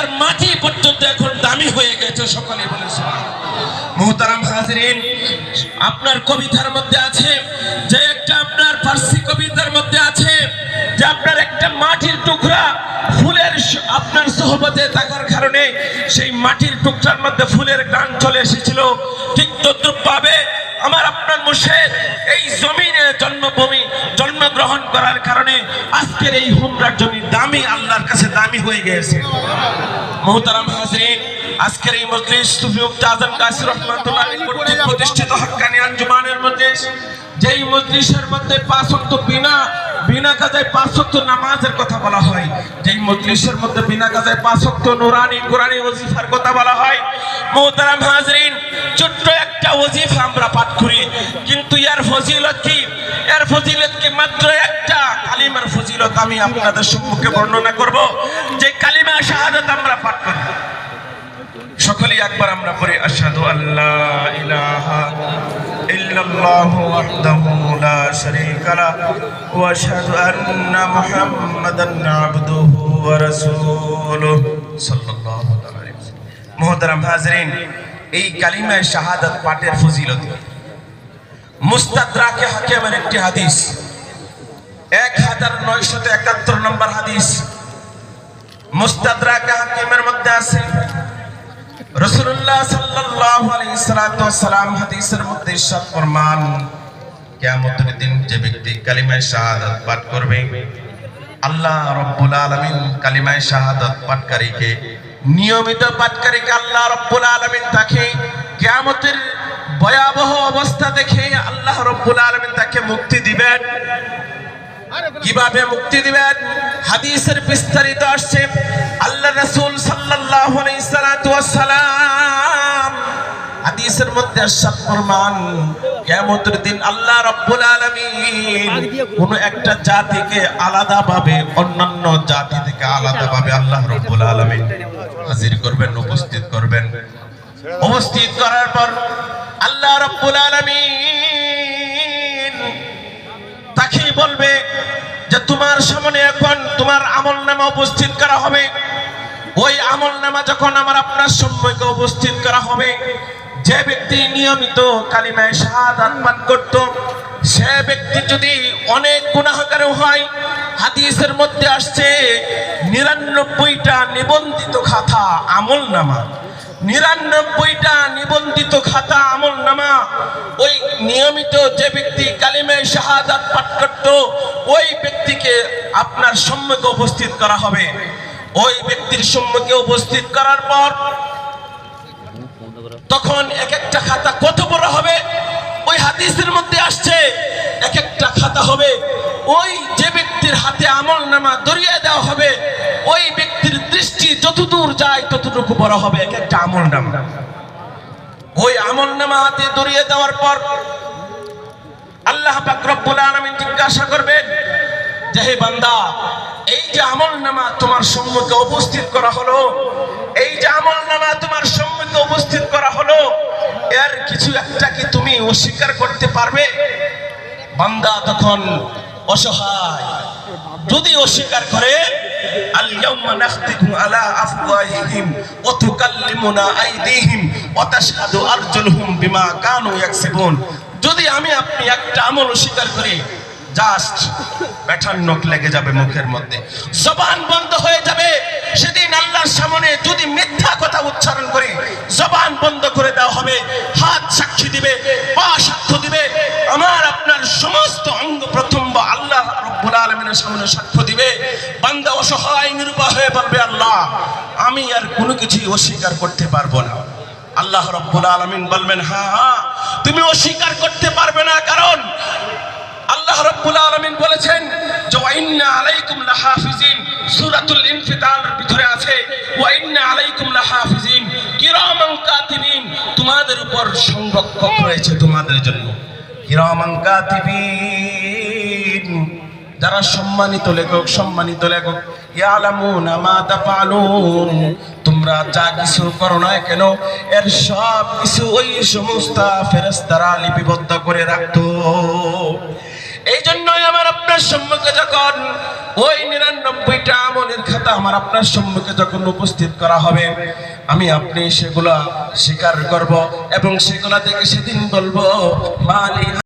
কালিমার মাটি পর্যন্ত এখন দামি হয়ে গেছে। সকলে বলে মুহতারাম হাজিরিন, আপনার কবিতার মধ্যে আছে যে একটা, আপনার ফার্সি কবিতার মধ্যে আছে যে আপনার একটা মাটির টুকরা ফুলের আপনার সোহবতে থাকার কারণে সেই মাটির টুকরার মধ্যে ফুলের গান চলে এসেছিল। ঠিক তদ্রূপভাবে আমার আপনার মুর্শিদ এই জমিনে জন্মগ্রহণ করার কারণে আজকের এই হুমরার জমি দামি, আল্লাহর কাছে দামি হয়ে গেছে। মুহতারাম হাজিরিন, আজকের এই মজলিস সুফি মুফতি আজম কাসির রাহমাতুল্লাহ আলাইহি কর্তৃক প্রতিষ্ঠিত হক্কানি আঞ্জুমানের মজলিস, যেই মজলিসের মধ্যে 5 ওয়াক্ত বিনা কাজায় 5 ওয়াক্ত নামাজের কথা বলা হয়, যেই মজলিসের মধ্যে বিনা কাজায় 5 ওয়াক্ত নুরানি কোরআনি ওয়াজিফার কথা বলা হয়। মুহতারাম হাজিরিন, ছোট্ট একটা ওয়াজিফা আমরা পাঠ করি, কিন্তু এর ফজিলত কি? এর ফজিলত কি মাত্র একটা কালিমার ফজিলত আমি আপনাদের সম্মুখে বর্ণনা করব। যে কালিমা শাহাদাত আমরা পাঠ করি, সকলেই একবার আমরা পড়ি আশহাদু আল্লা ইলাহা ইল্লাল্লাহু ওয়াহদাহু লা শারীকা লাহু ওয়া আশহাদু আন্না মুহাম্মাদান আবদুহু ওয়া রাসূলুহু সাল্লাল্লাহু আলাইহি ওয়াসাল্লাম। মুহতারাম হাজিরিন, এই কালিমা শাহাদাত পাঠের ফজিলত মুস্তাদরাকে হাকিমের একটি হাদিস, 1971 নম্বর হাদিস মুস্তাদরাকে হাকিমের মধ্যে আছে। রাসূলুল্লাহ সাল্লাল্লাহু আলাইহি সাল্লাম হাদিসের মধ্যে ইরশাদ ফরমান, কিয়ামতের দিন যে ব্যক্তি কালিমা শাহাদাত পাঠ করবে, আল্লাহ রাব্বুল আলামিন কালিমা শাহাদাত পাঠকারীকে, নিয়মিত পাঠকারীকে আল্লাহ রাব্বুল আলামিন তাকে কিয়ামতের ভয়াবহ অবস্থা দেখে আল্লাহ রাব্বুল আলামিন তাকে মুক্তি দিবেন। কিভাবে মুক্তি দিবেন? হাদিসের বিস্তারিত আসছে। আল্লাহ রাসূল সাল্লাল্লাহু আলাইহি সাল্লাম হাদিসের মধ্যে ইরশাদ ফরমান, কিয়ামতের দিন আল্লাহ রাব্বুল আলামিন কোন একটা জাতিকে আলাদাভাবে অন্যান্য জাতি থেকে আলাদাভাবে আল্লাহ রাব্বুল আলামিন হাজির করবেন, উপস্থিত করবেন। উপস্থিত করার পর আল্লাহ রাব্বুল আলামিন তাকে বলবে যে তোমার সামনে এখন তোমার আমলনামা উপস্থিত করা হবে। ওই আমলনামা যখন আমার আপনার সম্মুখে উপস্থিত করা হবে, যে ব্যক্তি নিয়মিত কালিমা শাহাদাত পাঠ করত, সে ব্যক্তি যদি অনেক গুনাহগারও হয়, হাদিসের মধ্যে আসছে 99টা নিবন্ধিত খাতা আমলনামা, 99টা নিবন্ধিত খাতা আমলনামা ওই নিয়মিত যে ব্যক্তি কালিমা শাহাদাত পাঠ করত, ওই ব্যক্তিকে আপনার সম্মুখে উপস্থিত করা হবে। ওই ব্যক্তির সম্মুখে উপস্থিত করার পর তখন এক একটা খাতা কত বড় হবে? ওই হাদিসের মধ্যে আসছে এক একটা খাতা হবে, ওই যে ব্যক্তির হাতে আমলনামা ধরিয়ে দেওয়া হবে, ওই ব্যক্তির দৃষ্টি যতদূর যায় ততটুকু বড় হবে এক একটা আমলনামা। ওই আমলনামা হাতে ধরিয়ে দেওয়ার পর আল্লাহ পাক রব্বুল আলামিন জিজ্ঞাসা করবেন যে হে বান্দা, এই যে আমলনামা তোমার সম্মুখে উপস্থিত করা হলো, এই যে আমলনামা তোমার সম্মুখে উপস্থিত করা হলো, এর কিছু একটা কি তুমি অস্বীকার করতে পারবে? বান্দা তখন অসহায়, যদি অস্বীকার করে, আল ইয়াউমা নাখতিমু আলা আফওয়াহিহিম ওয়া তুকাল্লিমুনা আইদিহিম ওয়া তাশহাদু আরজুলুহুম বিমা কানু ইয়াকসিবুন। যদি আমি আপনি একটা আমল অস্বীকার করি, জাস্ট ব্যাঠার নখ লেগে যাবে মুখের মধ্যে, জবান বন্ধ হয়ে যাবে। সেদিন আল্লাহর সামনে যদি মিথ্যা কথা উচ্চারণ করি, জবান বন্ধ করে দেওয়া হবে, হাত সাক্ষী দিবে, পা সাক্ষ্য দিবে, আমার আপনার সমস্ত অঙ্গ প্রত্যঙ্গ আল্লাহ রাব্বুল আলামিনের সামনে সাক্ষ্য দিবে। বান্দা অসহায় নিরুপায় হয়ে বলবে, আল্লাহ আমি আর কোনো কিছুই অস্বীকার করতে পারবো না। আল্লাহ রাব্বুল আলামিন বলবেন, হ্যাঁ তুমি অস্বীকার করতে পারবে না, কারণ আল্লাহ রাব্বুল আলামিন বলেছেন যে ওয়া ইন্না আলাইকুম লাহাফিজিন, সূরাতুল ইনফিতারের ভিতরে আছে ওয়া ইন্না আলাইকুম লাহাফিজিন কিরামান কাতিবিন, তোমাদের উপর সংরক্ষক রয়েছে তোমাদের জন্য। কিরামান কাতিবিন, যারা সম্মানিত লেখক, ইয়ালামুনা মা তাফআলুন, তোমরা যা কিছু করো না কেন এর সব কিছু ওই সমস্ত ফেরেশতারা লিপিবদ্ধ করে রাখতো। এই জন্যই আমার আপনার সম্মুখে যখন ওই 99টা আমলের খাতা আমার আপনার সম্মুখে যখন উপস্থিত করা হবে, আমি আপনি সেগুলা স্বীকার করব এবং সেগুলা থেকে সেদিন বলবো মালি